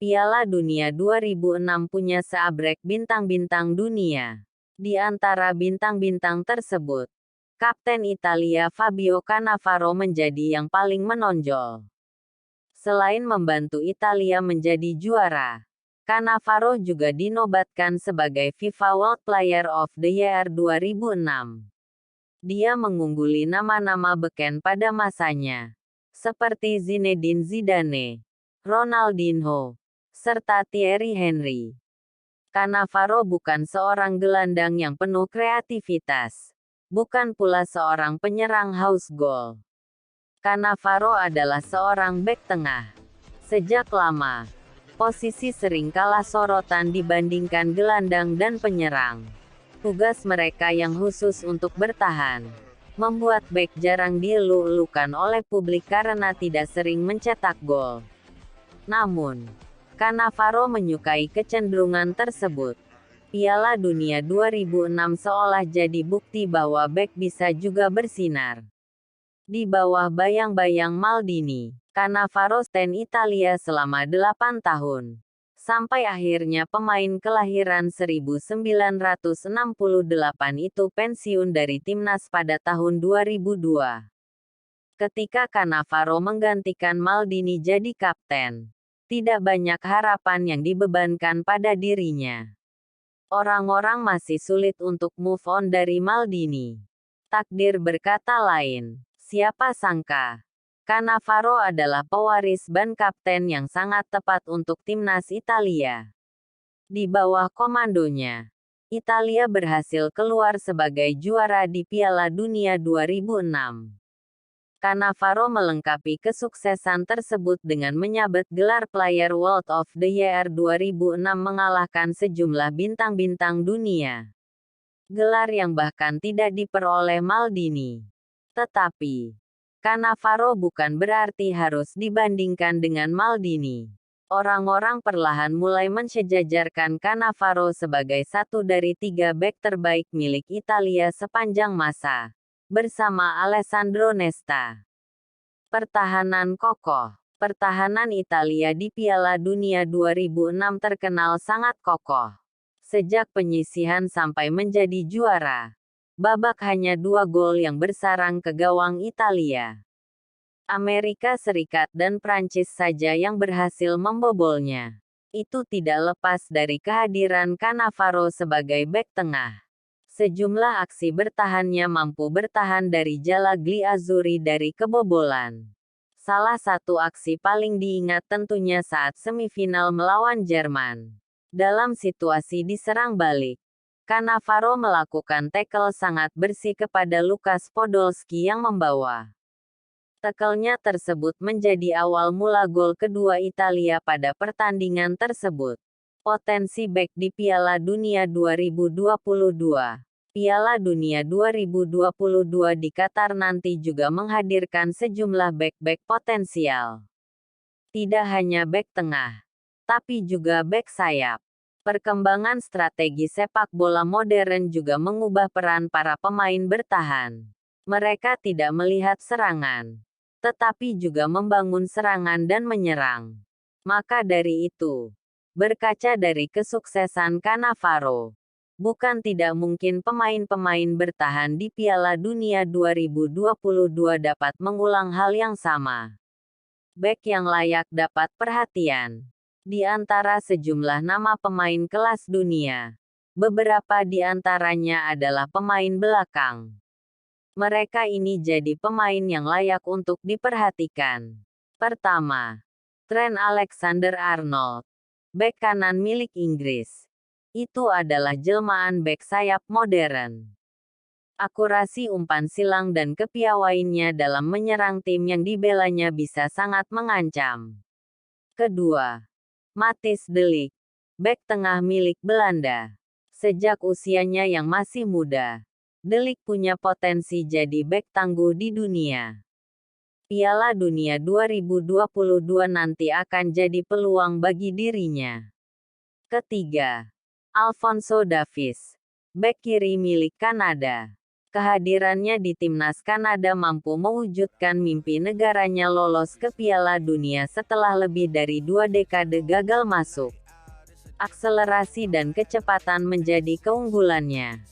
Piala Dunia 2006 punya seabrek bintang-bintang dunia. Di antara bintang-bintang tersebut, Kapten Italia Fabio Cannavaro menjadi yang paling menonjol. Selain membantu Italia menjadi juara, Cannavaro juga dinobatkan sebagai FIFA World Player of the Year 2006. Dia mengungguli nama-nama beken pada masanya, seperti Zinedine Zidane, Ronaldinho, serta Thierry Henry. Cannavaro bukan seorang gelandang yang penuh kreativitas, bukan pula seorang penyerang haus gol. Cannavaro adalah seorang bek tengah. Sejak lama, posisi sering kalah sorotan dibandingkan gelandang dan penyerang. Tugas mereka yang khusus untuk bertahan, membuat bek jarang dielu-elukan oleh publik karena tidak sering mencetak gol. Namun, Cannavaro menyukai kecenderungan tersebut. Piala Dunia 2006 seolah jadi bukti bahwa bek bisa juga bersinar. Di bawah bayang-bayang Maldini, Cannavaro stand Italia selama 8 tahun. Sampai akhirnya pemain kelahiran 1968 itu pensiun dari timnas pada tahun 2002. Ketika Cannavaro menggantikan Maldini jadi kapten, tidak banyak harapan yang dibebankan pada dirinya. Orang-orang masih sulit untuk move on dari Maldini. Takdir berkata lain. Siapa sangka, Cannavaro adalah pewaris ban kapten yang sangat tepat untuk timnas Italia. Di bawah komandonya, Italia berhasil keluar sebagai juara di Piala Dunia 2006. Cannavaro melengkapi kesuksesan tersebut dengan menyabet gelar Player World of the Year 2006 mengalahkan sejumlah bintang-bintang dunia. Gelar yang bahkan tidak diperoleh Maldini. Tetapi, Cannavaro bukan berarti harus dibandingkan dengan Maldini. Orang-orang perlahan mulai mensejajarkan Cannavaro sebagai satu dari 3 bek terbaik milik Italia sepanjang masa, bersama Alessandro Nesta. Pertahanan kokoh. Pertahanan Italia di Piala Dunia 2006 terkenal sangat kokoh. Sejak penyisihan sampai menjadi juara, babak hanya 2 gol yang bersarang ke gawang Italia. Amerika Serikat dan Prancis saja yang berhasil membobolnya. Itu tidak lepas dari kehadiran Cannavaro sebagai bek tengah. Sejumlah aksi bertahannya mampu bertahan dari jala Gli Azzurri dari kebobolan. Salah satu aksi paling diingat tentunya saat semifinal melawan Jerman. Dalam situasi diserang balik, Cannavaro melakukan tackle sangat bersih kepada Lukas Podolski yang membawa. Tackle-nya tersebut menjadi awal mula gol kedua Italia pada pertandingan tersebut. Potensi bek di Piala Dunia 2022. Piala Dunia 2022 di Qatar nanti juga menghadirkan sejumlah bek-bek potensial. Tidak hanya bek tengah, tapi juga bek sayap. Perkembangan strategi sepak bola modern juga mengubah peran para pemain bertahan. Mereka tidak melihat serangan, tetapi juga membangun serangan dan menyerang. Maka dari itu, berkaca dari kesuksesan Cannavaro, bukan tidak mungkin pemain-pemain bertahan di Piala Dunia 2022 dapat mengulang hal yang sama. Bek yang layak dapat perhatian. Di antara sejumlah nama pemain kelas dunia, beberapa di antaranya adalah pemain belakang. Mereka ini jadi pemain yang layak untuk diperhatikan. Pertama, Trent Alexander-Arnold, bek kanan milik Inggris. Itu adalah jelmaan bek sayap modern. Akurasi umpan silang dan kepiawaiannya dalam menyerang tim yang dibelanya bisa sangat mengancam. Kedua, Matthijs de Ligt, bek tengah milik Belanda. Sejak usianya yang masih muda, de Ligt punya potensi jadi bek tangguh di dunia. Piala Dunia 2022 nanti akan jadi peluang bagi dirinya. Ketiga, Alphonso Davies, bek kiri milik Kanada. Kehadirannya di timnas Kanada mampu mewujudkan mimpi negaranya lolos ke Piala Dunia setelah lebih dari 2 dekade gagal masuk. Akselerasi dan kecepatan menjadi keunggulannya.